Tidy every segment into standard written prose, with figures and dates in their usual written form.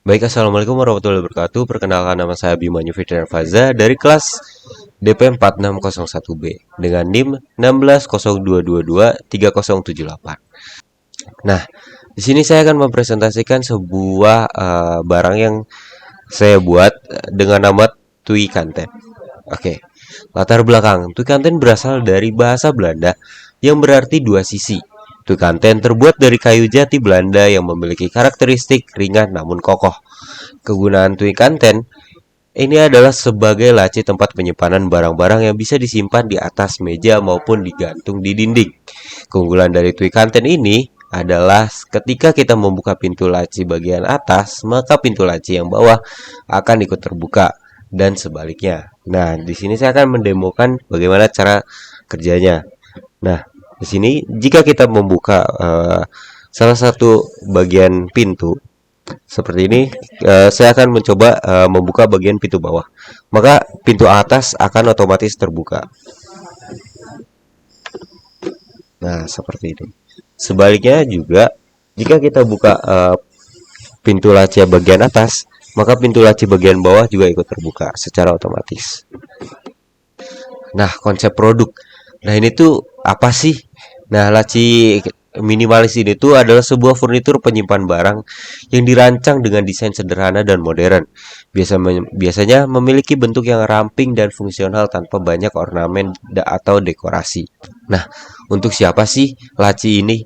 Baik, Assalamualaikum warahmatullahi wabarakatuh. Perkenalkan, nama saya Abimanyu Fitrian Faza dari kelas DP 4601B dengan NIM 1602223078. Nah, di sini saya akan mempresentasikan sebuah barang yang saya buat dengan nama Tui Kanten. Oke, latar belakang. Tui Kanten berasal dari bahasa Belanda yang berarti dua sisi. Tui Kanten terbuat dari kayu jati Belanda yang memiliki karakteristik ringan namun kokoh. Kegunaan Tui Kanten ini adalah sebagai laci tempat penyimpanan barang-barang yang bisa disimpan di atas meja maupun digantung di dinding. Keunggulan dari Tui Kanten ini adalah ketika kita membuka pintu laci bagian atas, maka pintu laci yang bawah akan ikut terbuka dan sebaliknya. Nah, di sini saya akan mendemokan bagaimana cara kerjanya. Nah, di sini jika kita membuka salah satu bagian pintu seperti ini, saya akan mencoba membuka bagian pintu bawah. Maka pintu atas akan otomatis terbuka. Nah, seperti ini. Sebaliknya juga, jika kita buka pintu laci bagian atas, maka pintu laci bagian bawah juga ikut terbuka secara otomatis. Nah, konsep produk. Nah, ini tuh apa sih? Nah, laci minimalis ini tuh adalah sebuah furnitur penyimpan barang yang dirancang dengan desain sederhana dan modern. Biasanya memiliki bentuk yang ramping dan fungsional tanpa banyak ornamen atau dekorasi. Nah, untuk siapa sih laci ini?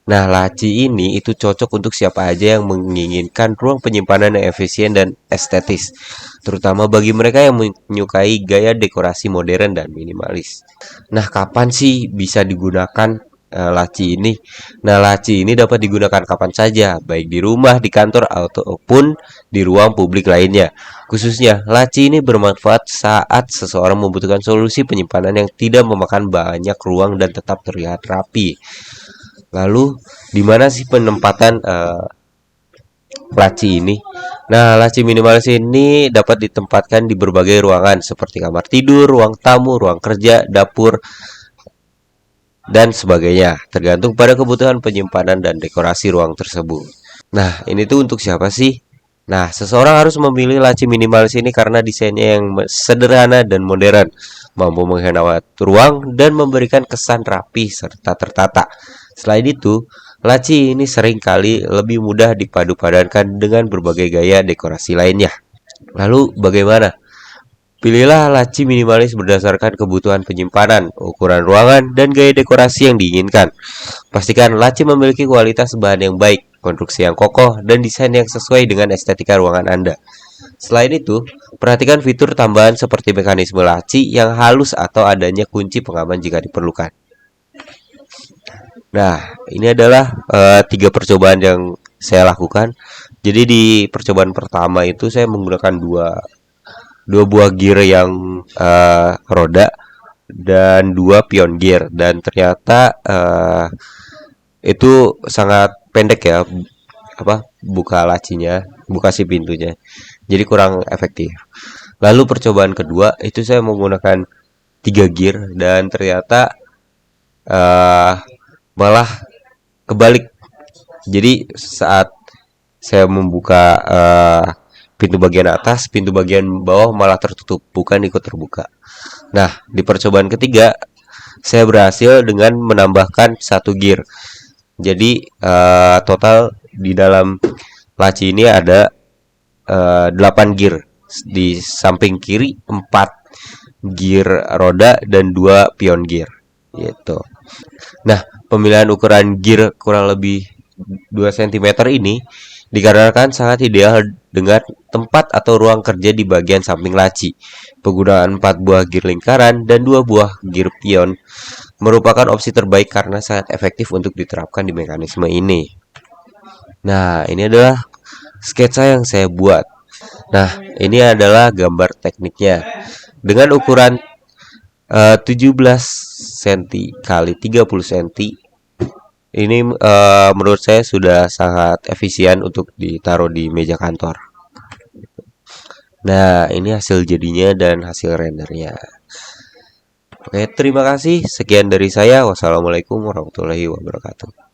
Nah, laci ini itu cocok untuk siapa aja yang menginginkan ruang penyimpanan yang efisien dan estetis, terutama bagi mereka yang menyukai gaya dekorasi modern dan minimalis. Nah, kapan sih bisa digunakan laci ini? Nah, laci ini dapat digunakan kapan saja, baik di rumah, di kantor, ataupun di ruang publik lainnya. Khususnya, laci ini bermanfaat saat seseorang membutuhkan solusi penyimpanan yang tidak memakan banyak ruang dan tetap terlihat rapi. Lalu, di mana sih penempatan laci ini? Nah, laci minimalis ini dapat ditempatkan di berbagai ruangan seperti kamar tidur, ruang tamu, ruang kerja, dapur, dan sebagainya, tergantung pada kebutuhan penyimpanan dan dekorasi ruang tersebut. Nah, ini tuh untuk siapa sih? Nah, seseorang harus memilih laci minimalis ini karena desainnya yang sederhana dan modern, mampu menghemat ruang dan memberikan kesan rapi serta tertata. Selain itu, laci ini sering kali lebih mudah dipadu-padankan dengan berbagai gaya dekorasi lainnya. Lalu bagaimana? Pilihlah laci minimalis berdasarkan kebutuhan penyimpanan, ukuran ruangan, dan gaya dekorasi yang diinginkan. Pastikan laci memiliki kualitas bahan yang baik, konstruksi yang kokoh, dan desain yang sesuai dengan estetika ruangan Anda. Selain itu, perhatikan fitur tambahan seperti mekanisme laci yang halus atau adanya kunci pengaman jika diperlukan. Nah, ini adalah tiga percobaan yang saya lakukan. Jadi di percobaan pertama itu saya menggunakan dua buah gear yang roda dan dua pion gear, dan ternyata itu sangat pendek ya, buka lacinya, buka si pintunya, jadi kurang efektif. Lalu percobaan kedua itu saya menggunakan tiga gear dan ternyata uh, malah kebalik. Jadi saat saya membuka pintu bagian atas, pintu bagian bawah malah tertutup, bukan ikut terbuka. Nah, di percobaan ketiga, saya berhasil dengan menambahkan satu gear. Jadi, total di dalam laci ini ada 8 gear. Di samping kiri, 4 gear roda dan 2 pion gear. Gitu. Nah, pemilihan ukuran gear kurang lebih 2 cm ini dikarenakan sangat ideal dengan tempat atau ruang kerja di bagian samping laci. Penggunaan 4 buah gear lingkaran dan 2 buah gear pion merupakan opsi terbaik karena sangat efektif untuk diterapkan di mekanisme ini. Nah, ini adalah sketsa yang saya buat. Nah, ini adalah gambar tekniknya. Dengan ukuran 17 cm kali 30 cm, ini menurut saya sudah sangat efisien untuk ditaruh di meja kantor. Nah, ini hasil jadinya dan hasil rendernya. Oke, terima kasih. Sekian dari saya. Wassalamualaikum warahmatullahi wabarakatuh.